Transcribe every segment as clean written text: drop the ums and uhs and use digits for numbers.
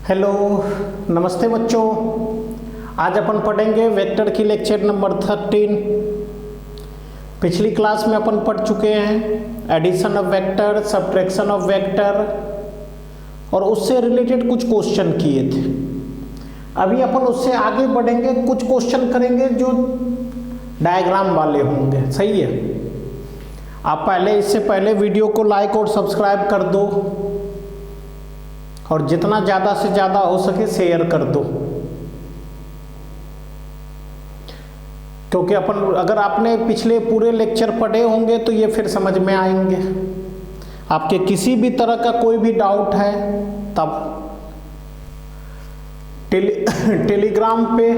Hello, नमस्ते बच्चों। आज अपन पढ़ेंगे वेक्टर की लेक्चर नंबर 13। पिछली क्लास में अपन पढ़ चुके हैं addition of vector, subtraction of vector और उससे रिलेटेड कुछ क्वेश्चन किए थे। अभी अपन उससे आगे बढ़ेंगे, कुछ क्वेश्चन करेंगे जो डायग्राम वाले होंगे। सही है। आप इससे पहले वीडियो को लाइक और सब्सक्राइब कर दो और जितना ज़्यादा से ज़्यादा हो सके शेयर कर दो, क्योंकि अगर आपने पिछले पूरे लेक्चर पढ़े होंगे तो ये फिर समझ में आएंगे। आपके किसी भी तरह का कोई भी डाउट है तब टेलीग्राम पे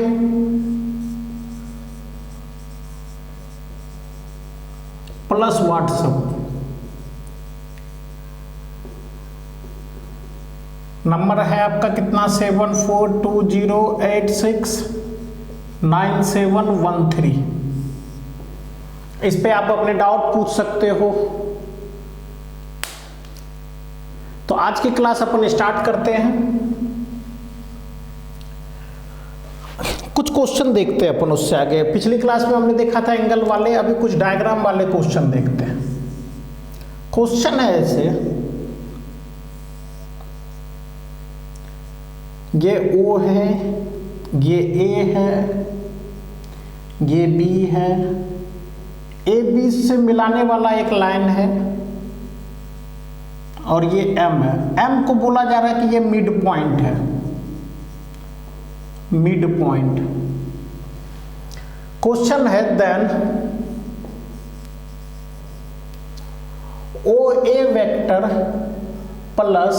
प्लस व्हाट्सएप नंबर है आपका कितना 7420869713। इस पे आप अपने डाउट पूछ सकते हो। तो आज की क्लास अपन स्टार्ट करते हैं। कुछ क्वेश्चन देखते हैं अपन उससे आगे। पिछली क्लास में हमने देखा था एंगल वाले, अभी कुछ डायग्राम वाले क्वेश्चन देखते हैं। क्वेश्चन है ऐसे, ये O है, ये A है, ये B है, A B से मिलाने वाला एक लाइन है और ये M है। M को बोला जा रहा है कि ये मिड पॉइंट है, मिड पॉइंट। क्वेश्चन है then OA vector plus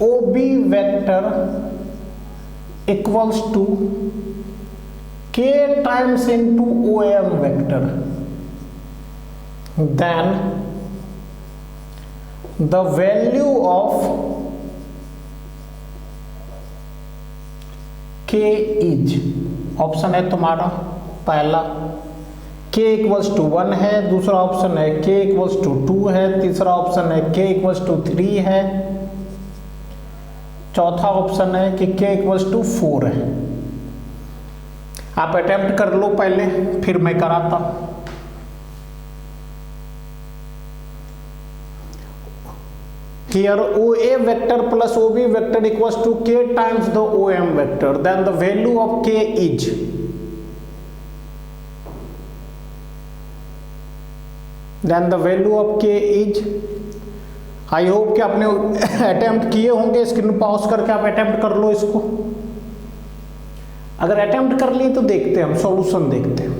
OB vector equals to K times into OM vector, then the value of K is. Option है तुम्हारा पहला K इक्वल्स टू 1 है, दूसरा ऑप्शन है K इक्वल्स टू 2 है, तीसरा ऑप्शन है K इक्वल्स टू 3 है, चौथा ऑप्शन है कि K इक्वल्स टू 4 है। आप अटेम्प्ट कर लो पहले, फिर मैं कराता। Here OA vector plus OB vector equals to K times the OM vector, then the value of K is। then the value of K is। I hope कि आपने attempt किए होंगे। स्क्रीन पॉज करके आप अटेम्प्ट कर लो इसको। अगर attempt कर लिए तो देखते हैं हम सॉल्यूशन देखते हैं।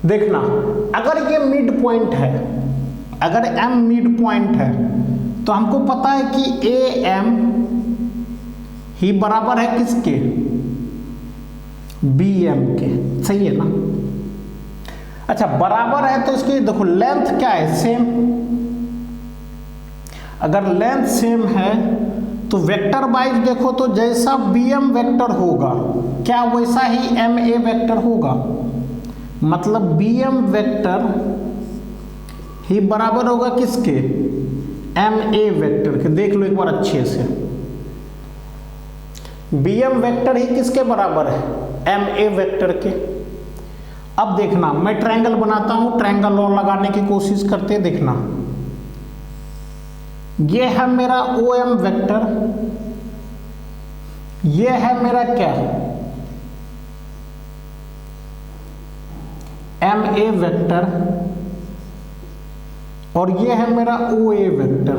देखना, अगर ये मिड पॉइंट है, अगर M मिड पॉइंट है तो हमको पता है कि AM ही बराबर है किसके, BM के। सही है ना। अच्छा, बराबर है तो इसकी देखो लेंथ क्या है, सेम। अगर लेंथ सेम है तो वेक्टर वाइज देखो तो जैसा BM वेक्टर होगा क्या वैसा ही MA वेक्टर होगा। मतलब BM वेक्टर ही बराबर होगा किसके, MA वेक्टर के। देख लो एक बार अच्छे से, BM वेक्टर ही किसके बराबर है, MA वेक्टर के। अब देखना, मैं ट्रायंगल बनाता हूं, ट्रायंगल लॉ लगाने की कोशिश करते हैं। देखना, ये है मेरा OM वेक्टर, ये है मेरा क्या, MA वेक्टर, और ये है मेरा OA वेक्टर।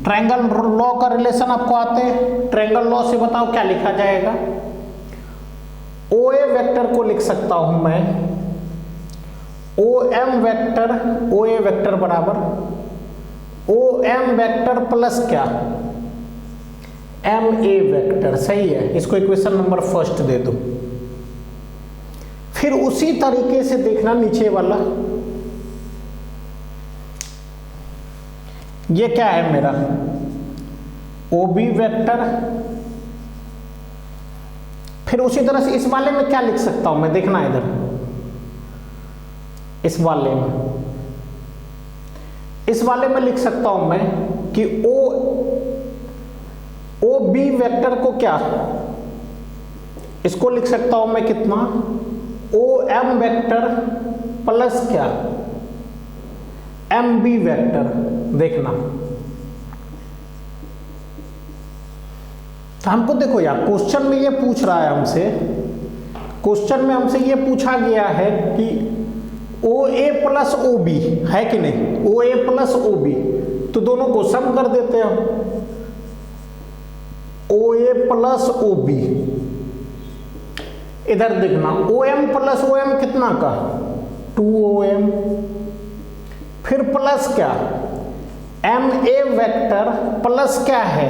ट्रायंगल लॉ का रिलेशन आपको आते हैं, ट्रायंगल लॉ से बताओ क्या लिखा जाएगा। OA वेक्टर को लिख सकता हूं मैं OM वेक्टर, OA वेक्टर बराबर OM वेक्टर प्लस क्या, MA वेक्टर। सही है। इसको इक्वेशन नंबर फर्स्ट दे दो। फिर उसी तरीके से देखना नीचे वाला, ये क्या है मेरा OB वेक्टर। फिर उसी तरह से इस वाले में क्या लिख सकता हूं मैं, देखना इधर, इस वाले में लिख सकता हूं मैं कि ओ बी वेक्टर को क्या, इसको लिख सकता हूं मैं कितना, ओ एम वेक्टर प्लस क्या, एम बी वेक्टर। देखना तो हमको देखो यार क्वेश्चन में ये पूछ रहा है हमसे, क्वेश्चन में हमसे ये पूछा गया है कि ओ ए प्लस ओ बी है कि नहीं, ओ ए प्लस ओ बी, तो दोनों को सम कर देते हैं। ओ ए प्लस ओ बी, इधर देखना O M plus O M कितना का 2om, फिर प्लस क्या एम ए वेक्टर प्लस क्या है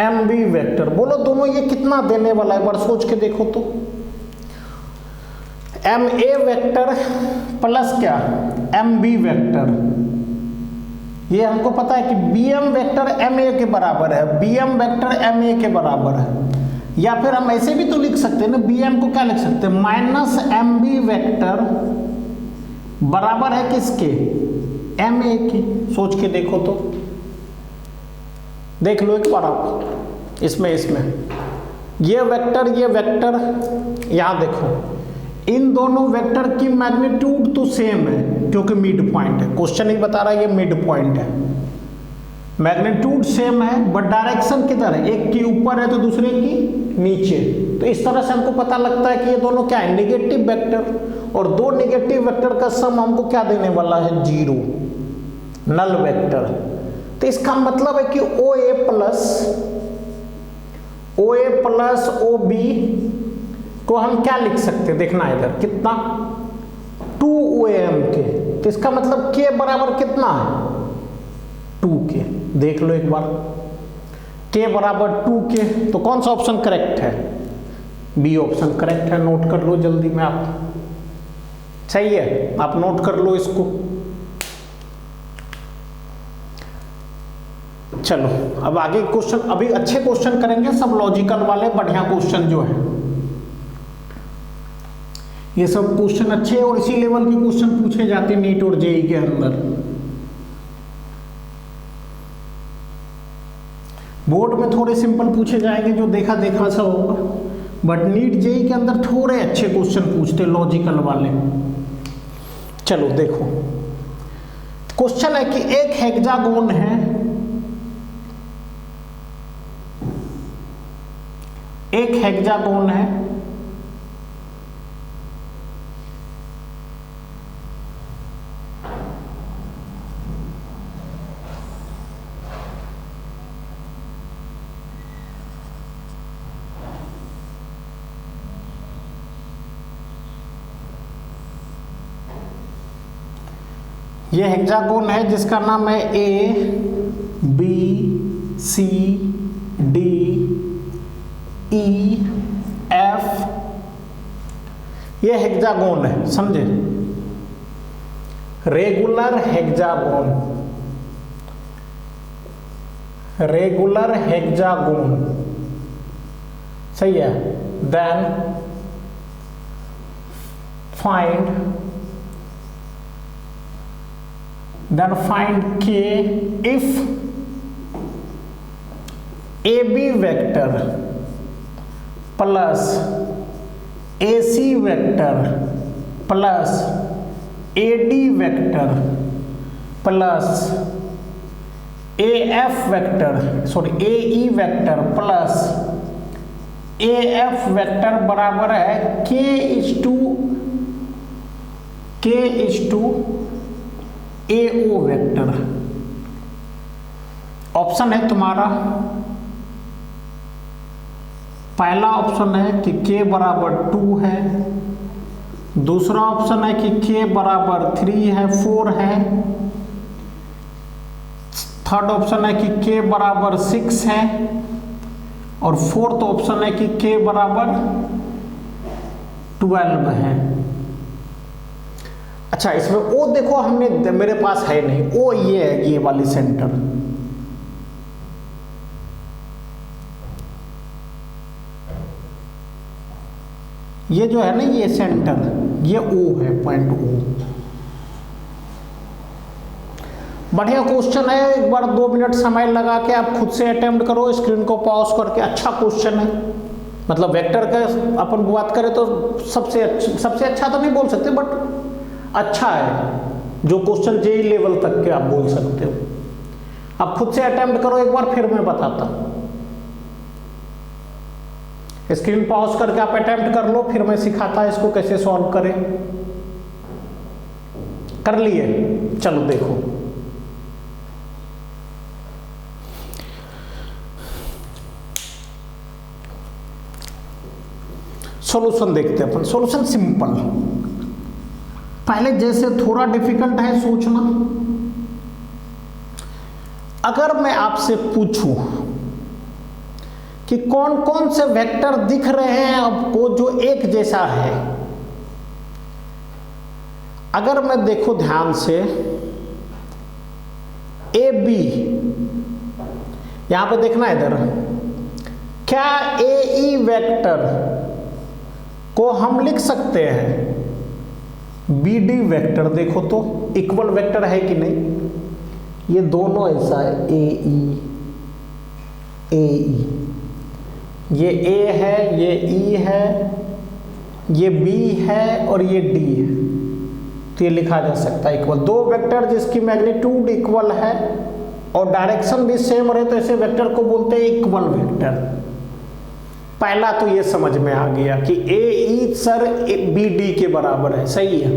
एम बी वेक्टर। बोलो दोनों ये कितना देने वाला है, एक बार सोच के देखो तो, एम ए वेक्टर प्लस क्या एम बी वेक्टर। ये हमको पता है कि B M vector M A के बराबर है, B M vector M A के बराबर है। या फिर हम ऐसे भी तो लिख सकते हैं ना, बी एम को क्या लिख सकते हैं, माइनस एम बी वेक्टर बराबर है किसके, एम ए की। सोच के देखो तो, देख लो एक बार आप इसमें ये वेक्टर यहां देखो, इन दोनों वेक्टर की मैग्नीट्यूड तो सेम है क्योंकि मिड पॉइंट है, क्वेश्चन ही बता रहा है ये मिड पॉइंट है, मैग्नीट्यूड सेम है बट डायरेक्शन किधर है, एक की ऊपर है तो दूसरे की नीचे। तो इस तरह से हमको पता लगता है कि ये दोनों क्या है, नेगेटिव वेक्टर, और दो नेगेटिव वेक्टर का सम हमको क्या देने वाला है, 0, नल वेक्टर। तो इसका मतलब है कि ओ ए प्लस ओ बी को हम क्या लिख सकते हैं, देखना इधर कितना 2om के, तो इसका मतलब k बराबर कितना है 2k। देख लो एक बार k बराबर 2k, तो कौन सा ऑप्शन करेक्ट है, बी ऑप्शन करेक्ट है। नोट कर लो जल्दी में आप, सही है, आप नोट कर लो इसको। चलो अब आगे क्वेश्चन, अभी अच्छे क्वेश्चन करेंगे सब लॉजिकल वाले, बढ़िया क्वेश्चन जो है, ये सब क्वेश्चन अच्छे और इसी लेवल के क्वेश्चन पूछे जाते हैं नीट और जेई के अंदर। बोर्ड में थोड़े सिंपल पूछे जाएंगे जो देखा देखा सा होगा, बट नीट जेई के अंदर थोड़े अच्छे क्वेश्चन पूछते लॉजिकल वाले। चलो देखो, क्वेश्चन है कि एक हेक्सागोन है, एक हेक्सागोन है, ये हेक्सागोन है जिसका नाम है A B C D E F, ये हेक्सागोन है, समझे, रेगुलर हेक्सागोन, रेगुलर हेक्सागोन, सही है। Then find k if AB vector plus AC vector plus AD vector plus AF vector, sorry AE vector plus AF vector बराबर है k is to AO vector. Option है तुम्हारा, पहला option है कि k बराबर 2 है, दूसरा ऑप्शन है कि k बराबर 3 है 4 है, थर्ड ऑप्शन है कि k बराबर 6 है, और फोर्थ ऑप्शन है कि k बराबर 12 है। अच्छा, इसमें ओ देखो हमने, मेरे पास है नहीं ओ, ये है ये वाली सेंटर, ये जो है ना ये सेंटर, ये ओ है, पॉइंट ओ। बढ़िया क्वेश्चन है, एक बार 2 मिनट समय लगा के आप खुद से अटेम्प्ट करो, स्क्रीन को पॉज करके। अच्छा क्वेश्चन है, मतलब वेक्टर का अपन बात करें तो सबसे अच्छा तो नहीं बोल सकते, बट अच्छा है जो क्वेश्चन जेई लेवल तक के आप बोल सकते हो। आप खुद से अटेम्प्ट करो एक बार, फिर मैं बताता हूं। स्क्रीन पॉज करके आप अटेम्प्ट कर लो, फिर मैं सिखाता इसको कैसे सॉल्व करें। कर लिए? चलो देखो, सॉल्यूशन देखते हैं अपन। सॉल्यूशन सिंपल, पहले जैसे थोड़ा डिफिकल्ट है सोचना। अगर मैं आपसे पूछूं कि कौन कौन से वेक्टर दिख रहे हैं आपको जो एक जैसा है, अगर मैं देखो ध्यान से ए बी, यहां पे देखना इधर, क्या ए ई वेक्टर को हम लिख सकते हैं बी डी वेक्टर? देखो तो इक्वल वेक्टर है कि नहीं, ये दोनों ऐसा है, ए ई, ये ए है, ये ई है, ये बी है और ये डी है, तो ये लिखा जा सकता है इक्वल। दो वेक्टर जिसकी मैग्नीट्यूड इक्वल है और डायरेक्शन भी सेम रहे तो ऐसे वेक्टर को बोलते हैं इक्वल वेक्टर। पहला तो ये समझ में आ गया कि ए ई सर बी डी के बराबर है, सही है।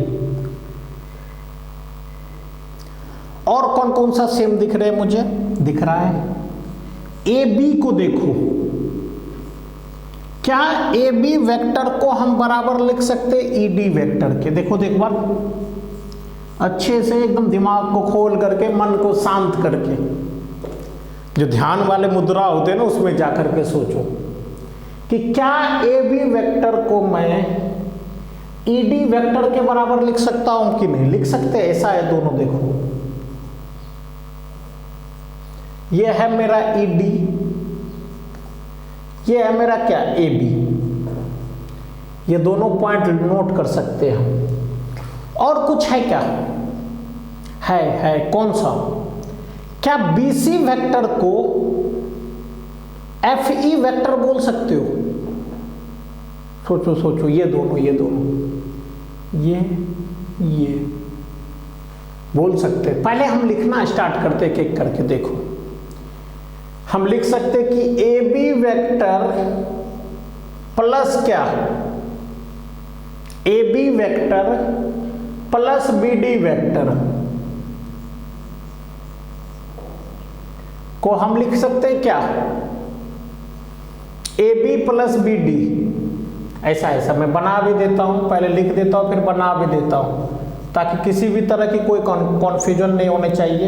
और कौन कौन सा सेम दिख रहे हैं मुझे? दिख रहा है ए बी को देखो, क्या ए बी वेक्टर को हम बराबर लिख सकते ई डी वेक्टर के? देखो तो एक बार अच्छे से एकदम दिमाग को खोल करके, मन को शांत करके, जो ध्यान वाले मुद्रा होते हैं ना उसमें जाकर के सोचो कि क्या ए बी वेक्टर को मैं ई डी वेक्टर के बराबर लिख सकता हूं कि नहीं? लिख सकते, ऐसा है दोनों। देखो ये है मेरा ई डी, ये है मेरा क्या ए बी, ये दोनों पॉइंट नोट कर सकते हैं हम। और कुछ है क्या? है कौन सा? क्या बी सी वेक्टर को एफ ई वेक्टर बोल सकते हो? सोचो, ये दोनों ये बोल सकते हैं। पहले हम लिखना स्टार्ट करते एक एक करके। देखो हम लिख सकते कि ए बी वेक्टर प्लस क्या, A B vector plus B D vector को हम लिख सकते हैं क्या, A B plus B D. ऐसा मैं बना भी देता हूं, पहले लिख देता हूं फिर बना भी देता हूं, ताकि किसी भी तरह की कोई कॉन्फ्यूजन नहीं होने चाहिए।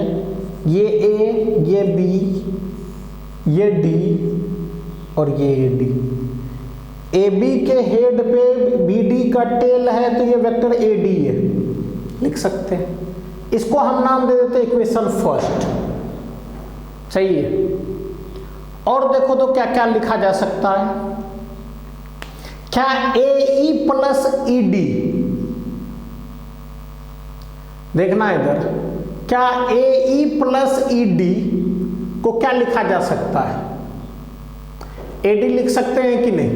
ये ए, ये बी, ये डी और ये डी। ए बी के हेड पे बी डी का टेल है तो ये वेक्टर ए डी है, लिख सकते हैं। इसको हम नाम दे देते हैं इक्वेशन फर्स्ट, सही है। और देखो तो क्या क्या लिखा जा सकता है। क्या ए ई प्लस ई डी, देखना इधर, क्या ए ई प्लस ई डी को क्या लिखा जा सकता है? ए डी लिख सकते हैं कि नहीं?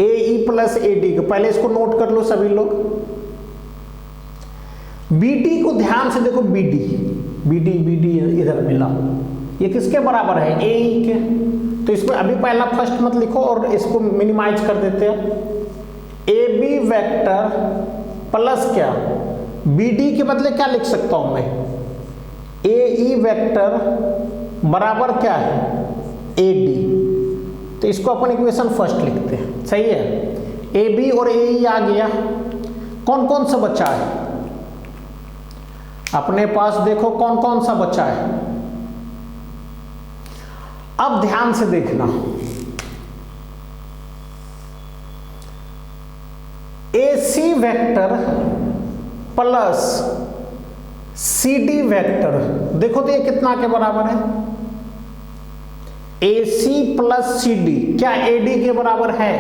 ए ई प्लस ए डी को पहले इसको नोट कर लो सभी लोग। बी डी को ध्यान से देखो, बी डी इधर मिला, ये किसके बराबर है? ए ई के। तो इसमें अभी पहला फर्स्ट मत लिखो और इसको मिनिमाइज कर देते हैं। ए बी वेक्टर प्लस क्या, बी डी के बदले क्या लिख सकता हूं मैं? ए ई वेक्टर बराबर क्या है? A D. तो इसको अपन इक्वेशन फर्स्ट लिखते हैं, सही है। ए बी और ए ई आ गया। कौन कौन सा बचा है अपने पास? देखो कौन कौन सा बचा है। अब ध्यान से देखना, A C vector plus C D vector, देखो तो ये कितना के बराबर है? ए सी प्लस सी डी, क्या ए डी के बराबर है?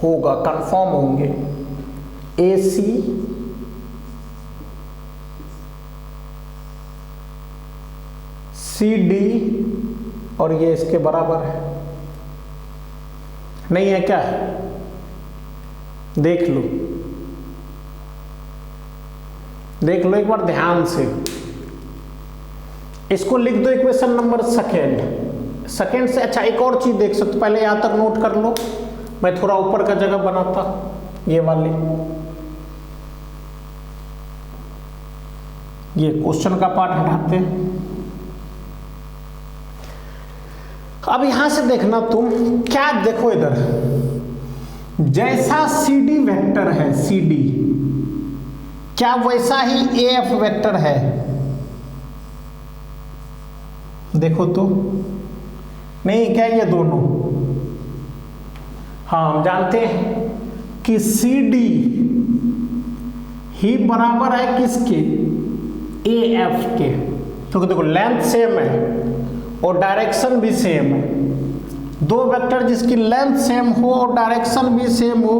होगा, कंफर्म होंगे। ए सी सी डी और ये इसके बराबर है, नहीं है क्या? देख लो देख लो एक बार ध्यान से, इसको लिख दो इक्वेशन नंबर सेकेंड से। अच्छा एक और चीज देख सकते, पहले यहां तक नोट कर लो, मैं थोड़ा ऊपर का जगह बनाता, ये वाली, ये क्वेश्चन का पार्ट हटाते हैं। अब यहां से देखना तुम क्या, देखो इधर जैसा सी डी वेक्टर है, सी डी क्या वैसा ही ए एफ वेक्टर है? देखो तो, नहीं क्या ये दोनों? हाँ हम जानते हैं कि सी डी ही बराबर है किसके? ए एफ के। तो देखो लेंथ सेम है और डायरेक्शन भी सेम है, दो वेक्टर जिसकी लेंथ सेम हो और डायरेक्शन भी सेम हो,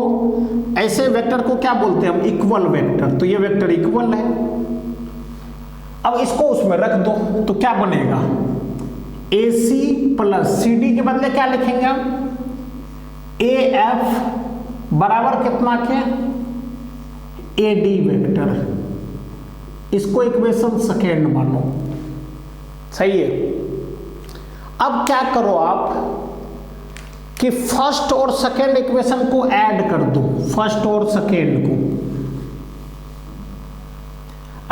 ऐसे वेक्टर को क्या बोलते हैं हम? Equal vector. तो ये वेक्टर इक्वल है। अब इसको उसमें रख दो तो क्या बनेगा? ए सी प्लस सी डी के बदले क्या लिखेंगे हम? ए एफ बराबर कितना के? A D vector. इसको इक्वेशन सेकेंड मानो, सही है। अब क्या करो आप कि फर्स्ट और सेकेंड इक्वेशन को ऐड कर दो, फर्स्ट और सेकेंड को।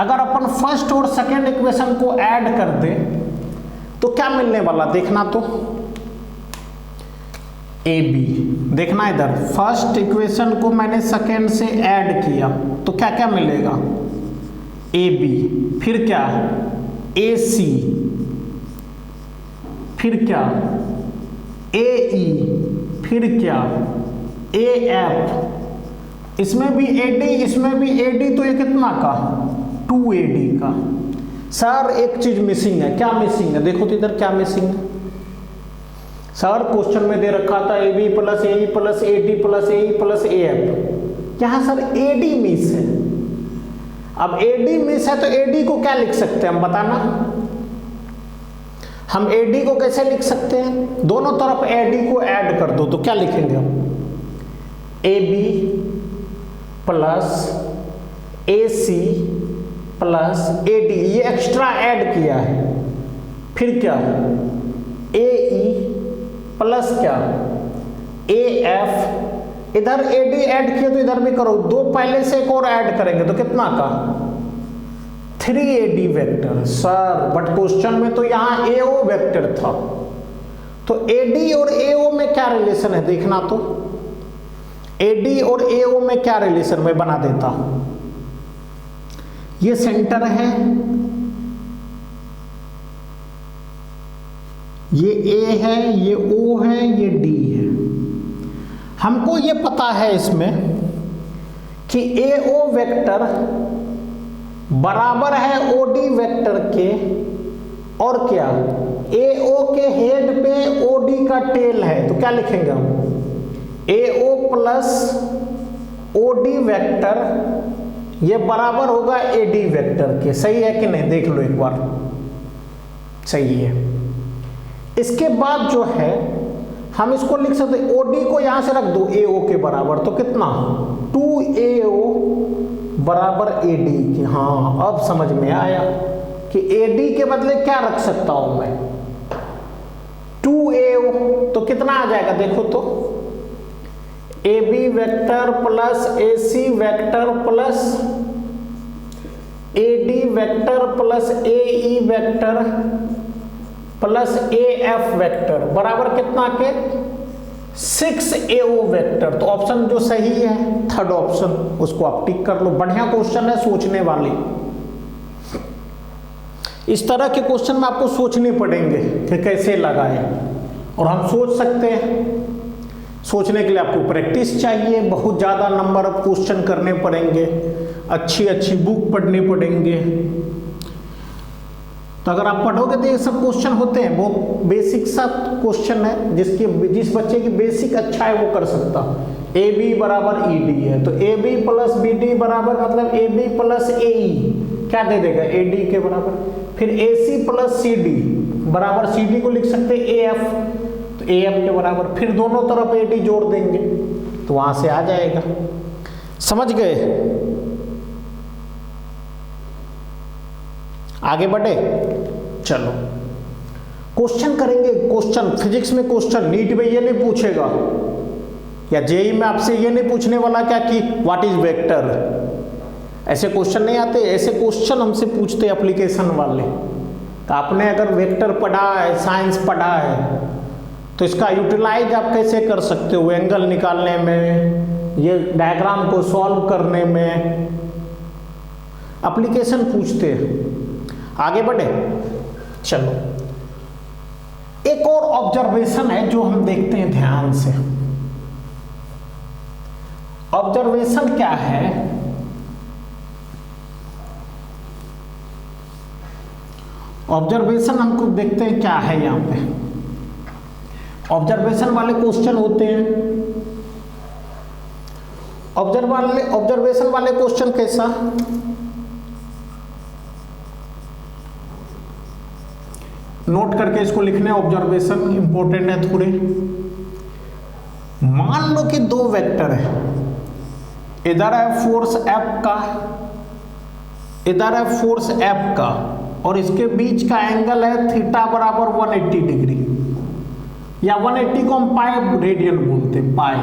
अगर अपन फर्स्ट और सेकेंड इक्वेशन को ऐड कर दें तो क्या मिलने वाला? देखना तो, ए बी। देखना इधर, फर्स्ट इक्वेशन को मैंने सेकेंड से ऐड किया तो क्या क्या मिलेगा? ए बी, फिर क्या? ए सी, फिर क्या? ए ई, फिर क्या? ए एफ, इसमें भी ए डी, इसमें भी ए डी, तो ये कितना का? 2AD का। सर एक चीज मिसिंग है, क्या मिसिंग है? देखो तो इधर क्या मिसिंग है सर? क्वेश्चन में दे रखा था A B plus A plus A D plus A plus A F, यहाँ सर ए डी मिस है। अब ए डी मिस है तो ए डी को क्या लिख सकते हैं हम, बताना? हम ए डी को कैसे लिख सकते हैं? दोनों तरफ ए डी को ऐड कर दो तो क्या लिखेंगे हम? A B plus A C plus A D, ये एक्स्ट्रा ऐड किया है। फिर क्या? ए ई प्लस क्या? ए एफ, इधर ए डी ऐड किया तो इधर भी करो, दो पहले से एक और ऐड करेंगे तो कितना का? 3AD vector. Sir but question में तो यहाँ AO वेक्टर था, तो AD और AO में क्या रिलेशन है? देखना तो, AD और AO में क्या रिलेशन मैं बना देता हूं। ये सेंटर है, ये A है, ये O है, ये D है। हमको ये पता है इसमें कि AO वेक्टर बराबर है OD वेक्टर के, और क्या? AO के हेड पे OD का टेल है, तो क्या लिखेंगे हम? AO प्लस OD वेक्टर ये बराबर होगा AD वेक्टर के। सही है कि नहीं? देख लो एक बार, सही है। इसके बाद जो है हम इसको लिख सकते हैं, OD को यहां से रख दो AO के बराबर, तो कितना? 2AO बराबर AD के। हाँ अब समझ में आया कि AD के बदले क्या रख सकता हूं मैं? 2AO, तो कितना आ जाएगा? देखो तो, AB vector plus AC vector plus AD vector plus AE vector plus AF vector बराबर कितना के? 6AO vector. तो ऑप्शन जो सही है थर्ड ऑप्शन, उसको आप टिक कर लो। बढ़िया क्वेश्चन है, सोचने वाली। इस तरह के क्वेश्चन में आपको सोचने पड़ेंगे कि कैसे लगाएं, और हम सोच सकते हैं। सोचने के लिए आपको प्रैक्टिस चाहिए, बहुत ज़्यादा नंबर ऑफ क्वेश्चन करने पड़ेंगे, अच्छी अच्छी बुक पढ़ने पड़ेंगे। तो अगर आप पढ़ोगे तो ये सब क्वेश्चन होते हैं, वो बेसिक सा क्वेश्चन है, जिस बच्चे की बेसिक अच्छा है वो कर सकता। ए बी बराबर ई डी है, तो A B plus B D बराबर मतलब ए बी प्लस ए ई क्या दे देगा? ए डी के बराबर। फिर AC प्लस CD बराबर CD को लिख सकते हैं AF, तो AF के बराबर, फिर दोनों तरफ AD जोड़ देंगे तो वहां से आ जाएगा। समझ गए? आगे बढ़े, चलो क्वेश्चन करेंगे। क्वेश्चन फिजिक्स में, क्वेश्चन नीट में ये नहीं पूछेगा या जेई में आपसे ये नहीं पूछने वाला क्या कि व्हाट इज वेक्टर, ऐसे क्वेश्चन नहीं आते। ऐसे क्वेश्चन हमसे पूछते एप्लीकेशन वाले। तो आपने अगर वेक्टर पढ़ा है, साइंस पढ़ा है, तो इसका यूटिलाइज आप कैसे कर सकते हो? एंगल निकालने में, ये डायग्राम को सॉल्व करने में एप्लीकेशन पूछते हैं। आगे बढ़े, चलो एक और ऑब्जर्वेशन है जो हम देखते हैं ध्यान से। ऑब्जर्वेशन क्या है? ऑब्जर्वेशन हमको देखते हैं क्या है यहां पे। ऑब्जर्वेशन वाले क्वेश्चन होते हैं। ऑब्जर्वेशन वाले क्वेश्चन कैसा? नोट करके इसको लिखने, ऑब्जर्वेशन इंपॉर्टेंट है थोड़े। मान लो कि दो वेक्टर है, इधर है फोर्स F का, इधर है फोर्स F का, और इसके बीच का एंगल है थीटा बराबर 180 डिग्री, या 180 को हम पाई रेडियन बोलते हैं, पाई।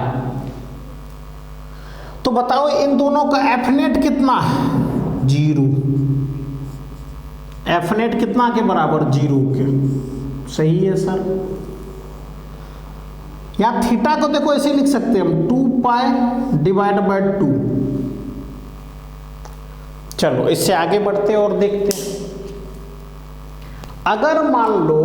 तो बताओ इन दोनों का एफ नेट कितना है? 0। एफ नेट कितना के बराबर? 0 के। सही है सर। यहां थीटा को देखो ऐसे लिख सकते हैं हम, 2 पाई डिवाइड बाय 2। चलो इससे आगे बढ़ते और देखते हैं। अगर मान लो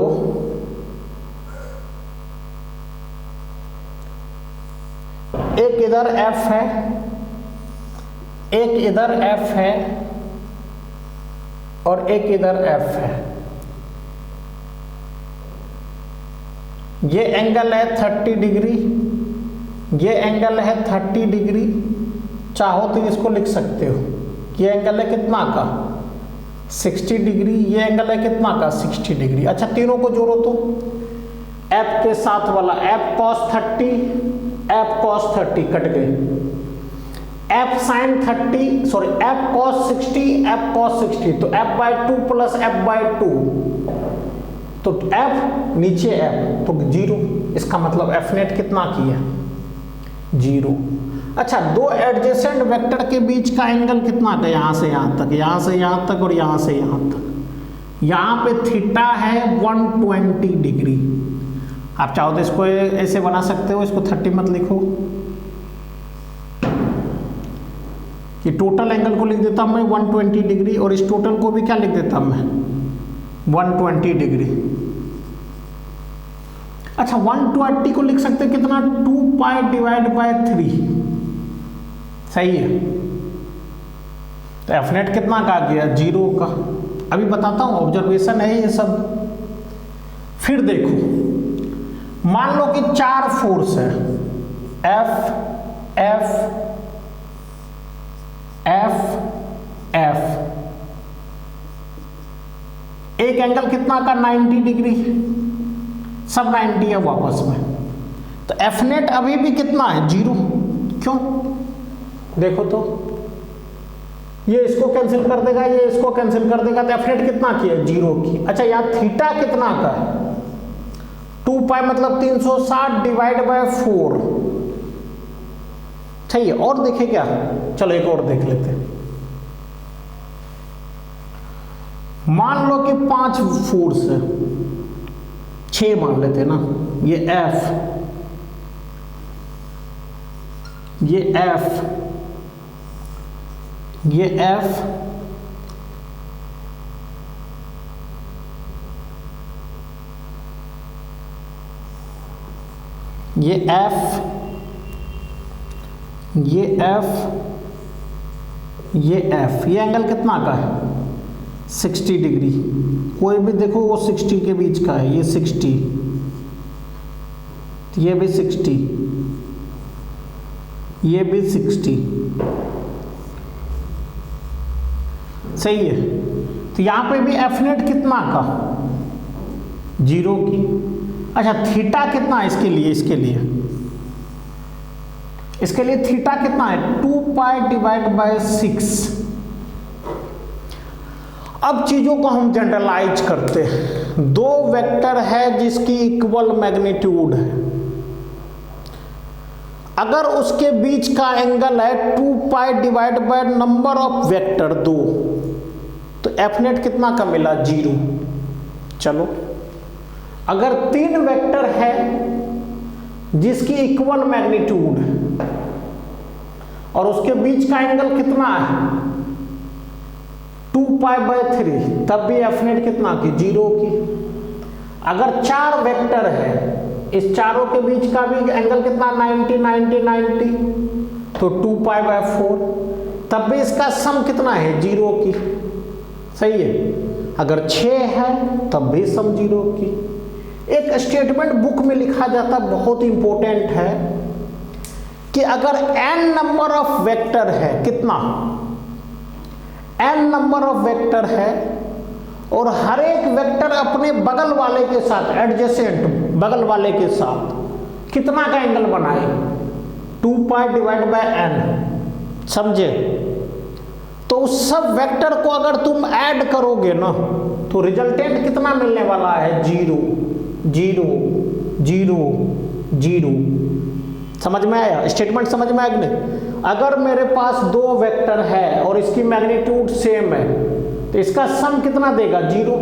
एक इधर F है, एक इधर F है, और एक इधर F है। ये एंगल है 30 डिग्री, ये एंगल है 30 डिग्री। चाहो तो इसको लिख सकते हो, ये एंगल है कितना का? 60 डिग्री। ये एंगल है कितना का? 60 डिग्री। अच्छा तीनों को जोड़ो तो F के साथ वाला F cos 30, F cos 30 cut गए, F sin 30, sorry F cos 60, F cos 60, तो F by 2 plus F by 2, तो F नीचे F, तो 0। इसका मतलब F नेट कितना किया? 0। अच्छा दो एडजेसेंट वेक्टर के बीच का एंगल कितना का? यहां से यहां तक, यहां से यहां तक, और यहां से यहां तक। यहां पे थीटा है 120 डिग्री। आप चाहो तो इसको ऐसे बना सकते हो, इसको 30 मत लिखो, ये टोटल एंगल को लिख देता हूं मैं 120 डिग्री, और इस टोटल को भी क्या लिख देता हूं मैं? 120 डिग्री। अच्छा 120 को लिख सकते हैं कितना? 2 पाई डिवाइड बाय 3। सही है। तो एफ नेट कितना का आ गया? 0 का। अभी बताता हूं, ऑब्जर्वेशन है ये सब। फिर देखो, मान लो कि 4 फोर्स है, F F F F। एक एंगल कितना का? 90 डिग्री, सब 90 है वापस में। तो एफ नेट अभी भी कितना है? 0। क्यों? देखो तो, ये इसको कैंसिल कर देगा, ये इसको कैंसिल कर देगा, तो एफ नेट कितना की है? 0 की। अच्छा यहाँ थीटा कितना का है? 2 पाई मतलब 360 डिवाइड बाय 4। सही है। और देखे क्या? चलो एक और देख लेते हैं। मान लो कि 5 फोर्स है, 6 मान लेते हैं ना। ये F, ये F, ये F, ये F, ये F, ये F। ये एंगल कितना का है? 60 डिग्री। कोई भी देखो वो 60 के बीच का है। ये 60, ये भी 60, ये भी 60। सही है। तो यहाँ पे भी एफ नेट कितना का 0 की। अच्छा थीटा कितना है इसके लिए थीटा कितना है 2 पाई डिवाइड बाय 6। अब चीजों को हम जनरलाइज करते हैं। दो वेक्टर है जिसकी इक्वल मैग्नीट्यूड है, अगर उसके बीच का एंगल है 2 pi divide by number of vector 2, तो एफ नेट कितना का मिला 0। चलो अगर 3 वेक्टर है जिसकी इक्वल मैग्नीट्यूड है और उसके बीच का एंगल कितना है 2 पाई बाय 3, तब भी एफ नेट कितना की 0 की। अगर 4 वेक्टर है, इस चारों के बीच का भी एंगल कितना 90 90 90, तो 2 पाई बाय 4, तब भी इसका सम कितना है 0 की। सही है। अगर 6 है तब भी सम 0 की। एक स्टेटमेंट बुक में लिखा जाता बहुत इंपॉर्टेंट है कि अगर n नंबर ऑफ वेक्टर है, कितना n नंबर ऑफ वेक्टर है और हर एक वेक्टर अपने बगल वाले के साथ एडजेसेंट बगल वाले के साथ कितना का एंगल बनाए 2 पाई डिवाइड बाय n, समझे। तो उस सब वेक्टर को अगर तुम ऐड करोगे ना तो रिजल्टेंट कितना मिलने वाला है 0 0 0 0। समझ में आया? स्टेटमेंट समझ में आया कि नहीं? अगर मेरे पास 2 वेक्टर है और इसकी मैग्नीट्यूड सेम है तो इसका सम कितना देगा 0।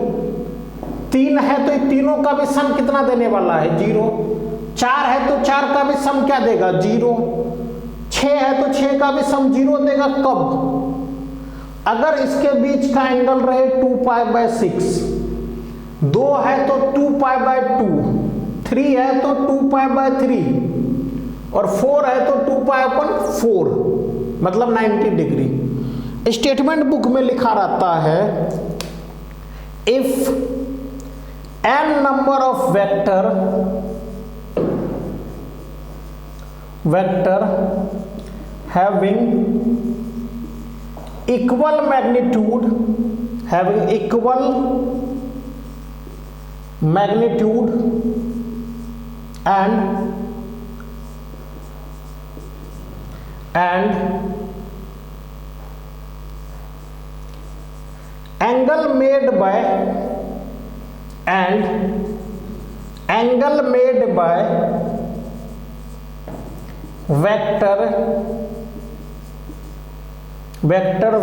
3 है तो तीनों का भी सम कितना देने वाला है 0। 4 है तो 4 का भी सम क्या देगा 0। 6 है तो 6 का भी सम 0 देगा। कब? अगर इसके बीच का एंगल रहे 2 पाई बाय 6, 2 है तो 2 पाई बाय 2, 3 है तो 2 पाई बाय 3 और 4 है तो 2 पाई अपन 4, मतलब 90 डिग्री। स्टेटमेंट बुक में लिखा रहता है if n number of vector having equal magnitude and angle made by vector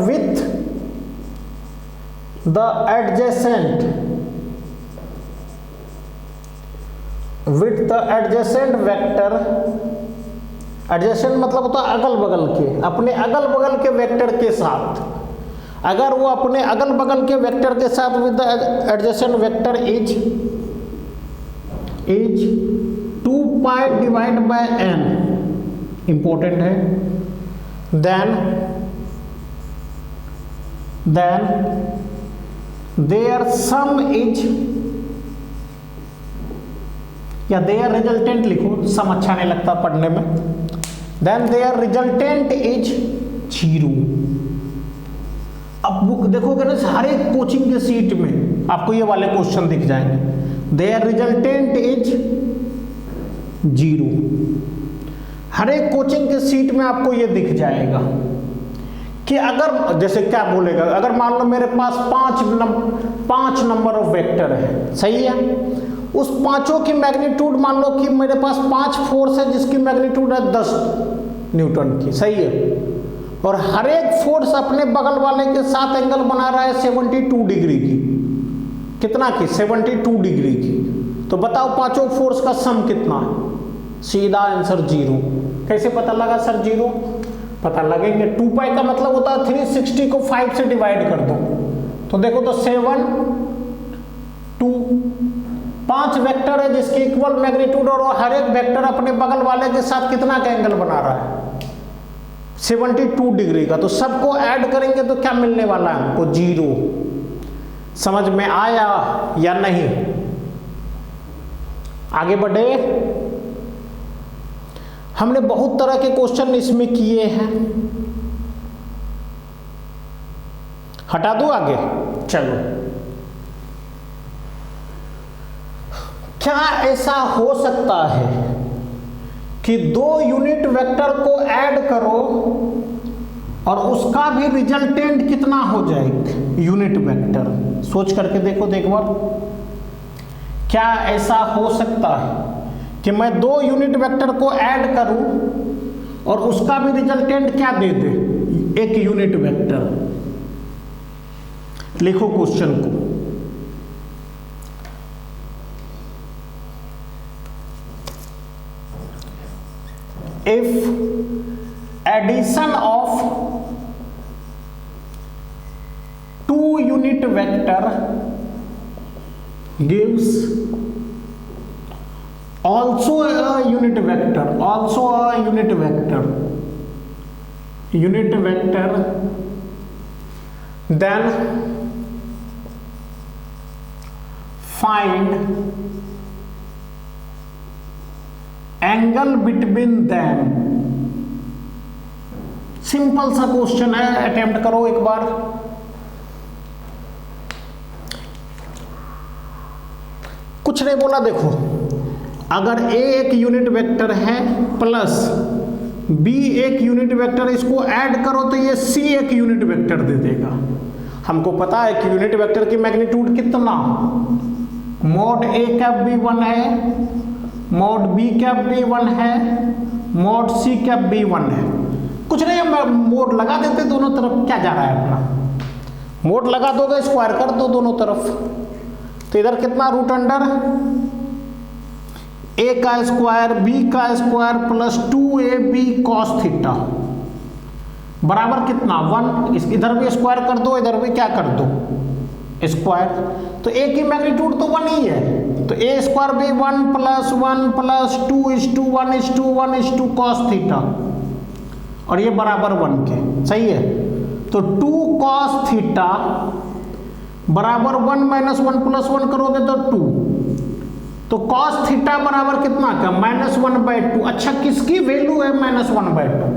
with the adjacent vector, adjacent मतलब होता है अगल बगल के, अपने अगल बगल के वेक्टर के साथ, अगर वो अपने अगल बगल के वेक्टर के साथ with the adjacent vector is 2 pi divide by n, important है, देन देयर सम इज, या देयर रिजल्टेंट लिखो, सम अच्छा नहीं लगता पढ़ने में, देन देयर रिजल्टेंट इज 0। अब बुक देखोगे ना, हर एक कोचिंग के सीट में आपको ये वाले क्वेश्चन दिख जाएंगे, देयर रिजल्टेंट इज 0। हर एक कोचिंग के सीट में आपको ये दिख जाएगा कि अगर जैसे क्या बोलेगा, अगर मान लो मेरे पास 5 नंबर ऑफ वेक्टर है, सही है, उस पांचों की मैग्नीट्यूड मान लो कि मेरे पास 5 फोर्स है जिसकी मैग्नीट्यूड है 10 न्यूटन की, सही है, और हर एक फोर्स अपने बगल वाले के साथ एंगल बना रहा है 72 डिग्री की, कितना की 72 डिग्री की। तो बताओ पांचों फोर्स का सम कितना है? सीधा आंसर 0। कैसे पता लगा सर 0? पता लगेंगे, 2 पाई का मतलब होता है 360 को 5 से डिवाइड कर दो, तो देखो तो 7 2, 5 वेक्टर है जिसकी इक्वल मैग्नीट्यूड और हर एक वेक्टर अपने बगल वाले के साथ कितना का एंगल बना रहा है 72 डिग्री का, तो सबको ऐड करेंगे तो क्या मिलने वाला है हमको 0। समझ में आया या नहीं? आगे बढ़े। हमने बहुत तरह के क्वेश्चन इसमें किए हैं, हटा दूं आगे? चलो, क्या ऐसा हो सकता है कि दो यूनिट वेक्टर को ऐड करो और उसका भी रिजल्टेंट कितना हो जाए यूनिट वेक्टर? सोच करके देखो तो एक बार, क्या ऐसा हो सकता है कि मैं दो यूनिट वेक्टर को ऐड करूं और उसका भी रिजल्टेंट क्या दे दे? एक यूनिट वेक्टर। लिखो क्वेश्चन को, if addition of two unit vector gives also a unit vector, then find angle between them. Simple सा क्वेश्चन है, अटेम्प्ट करो एक बार। कुछ नहीं बोला, देखो अगर A एक यूनिट वेक्टर है प्लस B एक यूनिट वेक्टर, इसको ऐड करो तो ये C एक यूनिट वेक्टर दे देगा। हमको पता है कि यूनिट वेक्टर की मैग्नीट्यूड कितना, मोड A कैप भी 1 है, मोड B कैप भी 1 है, मोड C कैप भी 1 है। कुछ नहीं, हम मोड लगा देते दोनों तरफ, क्या जा रहा है अपना, मोड लगा दोगे, स्क्वायर कर दो दोनों तरफ। तो इधर कितना रूट अंडर A का स्क्वायर B का square plus 2AB cos theta बराबर कितना 1। इधर भी स्क्वायर कर दो, इधर भी क्या कर दो स्क्वायर। तो A की मैग्नीट्यूड तो 1 ही है, तो A स्क्वायर भी 1 प्लस 1 प्लस 2:1:1:1 cos थीटा, और ये बराबर 1 के, सही है। तो 2 cos थीटा बराबर 1 माइनस 1 प्लस 1 करोगे तो 2, तो cos थीटा बराबर कितना का -1/2। अच्छा, किसकी वैल्यू है -1/2?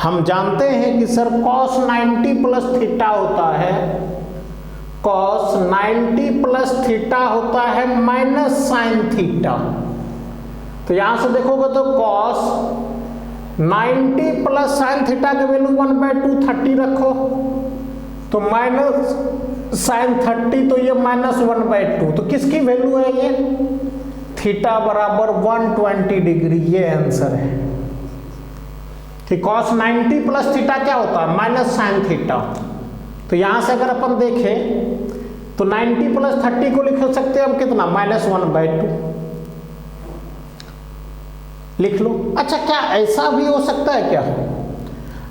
हम जानते हैं कि सर cos 90 प्लस थीटा होता है, cos 90 प्लस थीटा होता है माइनस साइन थीटा। तो यहां से देखोगे तो cos 90 प्लस साइन थीटा की वैल्यू 1/2 30 रखो, तो माइनस साइन 30, तो ये -1/2। तो किसकी वैल्यू है ये? थीटा बराबर 120 डिग्री, ये आंसर है कि cos 90 प्लस थीटा क्या होता है माइनस साइन थीटा। तो यहां से अगर अपन देखें तो 90 प्लस 30 को लिख सकते हैं हम कितना, -1/2 लिख लो। अच्छा, क्या ऐसा भी हो सकता है क्या,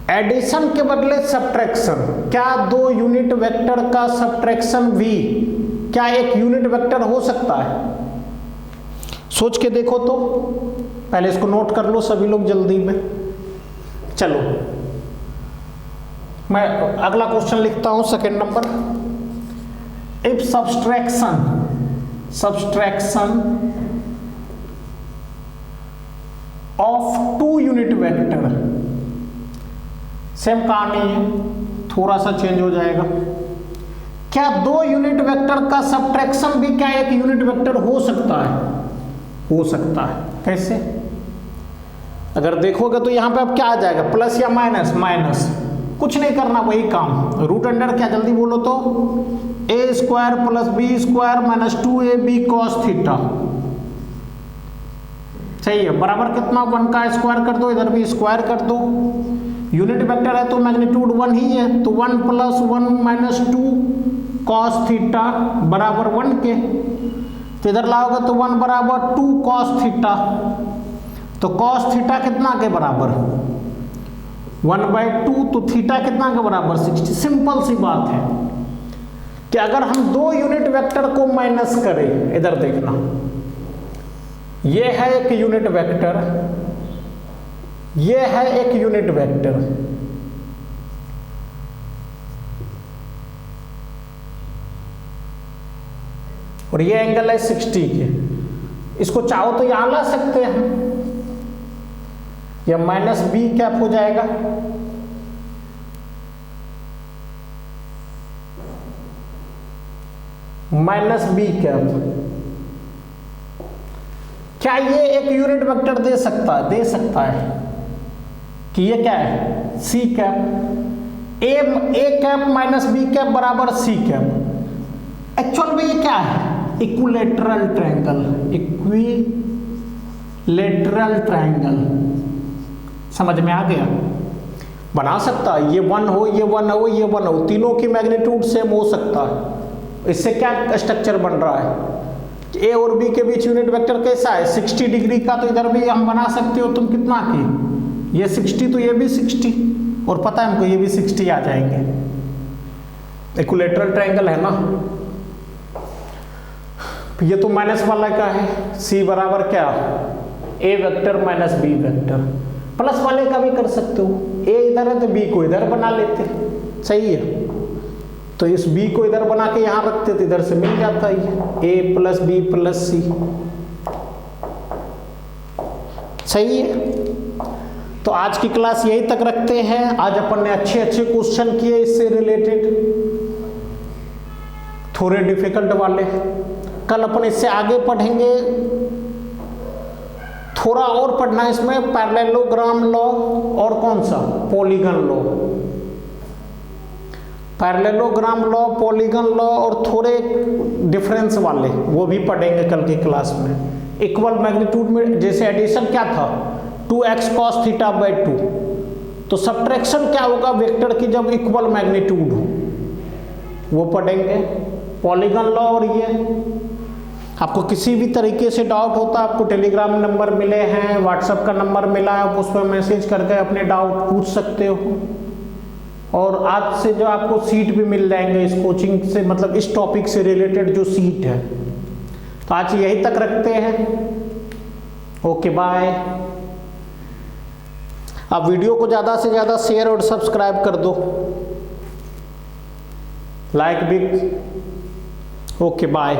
एडिशन के बदले सब्ट्रैक्शन? क्या दो यूनिट वेक्टर का सब्ट्रैक्शन भी क्या एक यूनिट वेक्टर हो सकता है? सोच के देखो तो, पहले इसको नोट कर लो सभी लोग जल्दी में। चलो मैं अगला क्वेश्चन लिखता हूं, second number. If subtraction of two unit vector, same कहानी है, थोड़ा सा चेंज हो जाएगा। क्या दो यूनिट वेक्टर का सब्ट्रैक्शन भी क्या एक यूनिट वेक्टर हो सकता है? हो सकता है। कैसे? अगर देखोगे तो यहां पे अब क्या आ जाएगा, प्लस या माइनस? माइनस। कुछ नहीं करना, वही काम, रूट अंडर क्या, जल्दी बोलो तो, a square plus b square minus 2ab cos theta, सही है, बराबर कितना 1 का स्क्वायर कर दो, इधर भी स्क्वायर कर दो। यूनिट वेक्टर है तो मैग्नीट्यूड 1 ही है, तो 1 प्लस 1 माइनस 2 cos थीटा बराबर 1 के। तो इधर लाओगे तो 1 बराबर 2 cos थीटा, तो cos थीटा कितना के बराबर 1/2, तो थीटा कितना के बराबर 60। सिंपल सी बात है कि अगर हम दो यूनिट वेक्टर को माइनस करें, इधर देखना, ये है एक यूनिट वेक्टर, ये है एक यूनिट वेक्टर, और ये एंगल है 60 के। इसको चाहो तो यहां ला सकते हैं, या माइनस b कैप हो जाएगा, माइनस बी कैप, क्या ये एक यूनिट वेक्टर दे सकता है? दे सकता है कि ये क्या है? C cap. A cap minus B cap बराबर सी कैप। एक्चुअल में ये क्या है? Equilateral triangle. इक्विलेटरल ट्रायंगल समझ में आ गया? बना सकता है, ये 1 हो, ये 1 हो, ये 1 हो, तीनों की मैग्नीट्यूड सेम हो सकता है। इससे क्या स्ट्रक्चर बन रहा है? ए और बी के बीच यूनिट वेक्टर कैसा है? 60 डिग्री का, तो इधर भी हम बना सकते हो। तुम कितना की? ये 60 तो ये भी 60, और पता है हमको ये भी 60 आ जाएंगे। इक्विलेटरल ट्रायंगल है ना। ये तो माइनस वाला का है, सी बराबर क्या? A vector minus B vector. Plus वाले का भी कर सकते हो, ए इधर है तो बी को इधर बना लेते, सही है। तो इस बी को इधर बना के यहां रखते तो इधर से मिल जाता है ए प्लस बी प्लस सी, सही है। तो आज की क्लास यही तक रखते हैं। आज अपन ने अच्छे अच्छे क्वेश्चन किए इससे रिलेटेड, थोड़े डिफिकल्ट वाले। कल अपन इससे आगे पढ़ेंगे, थोड़ा और पढ़ना है इसमें, पैरेललोग्राम लॉ और कौन सा? Polygon law. Parallelogram law, polygon law और थोड़े डिफरेंस वाले, वो भी पढ़ेंगे कल की क्लास में। इक्वल मैग्नीट्यूड में जैसे एडिशन क्या था? 2x cos थीटा बाई 2, तो सब्ट्रैक्शन क्या होगा वेक्टर की जब इक्वल मैग्नीट्यूड हो, वो पढ़ेंगे। पॉलीगन लॉ और ये। आपको किसी भी तरीके से डाउट होता है, आपको टेलीग्राम नंबर मिले हैं, व्हाट्सएप का नंबर मिला है, आप उस पर मैसेज करके अपने डाउट पूछ सकते हो। और आज से जो आपको सीट भी मिल जाएंगे इस कोचिंग से, मतलब इस टॉपिक से रिलेटेड जो सीट है। तो आज यही तक रखते हैं। Okay bye. आप वीडियो को ज़्यादा से ज़्यादा शेयर और सब्सक्राइब कर दो, लाइक भी। Okay bye.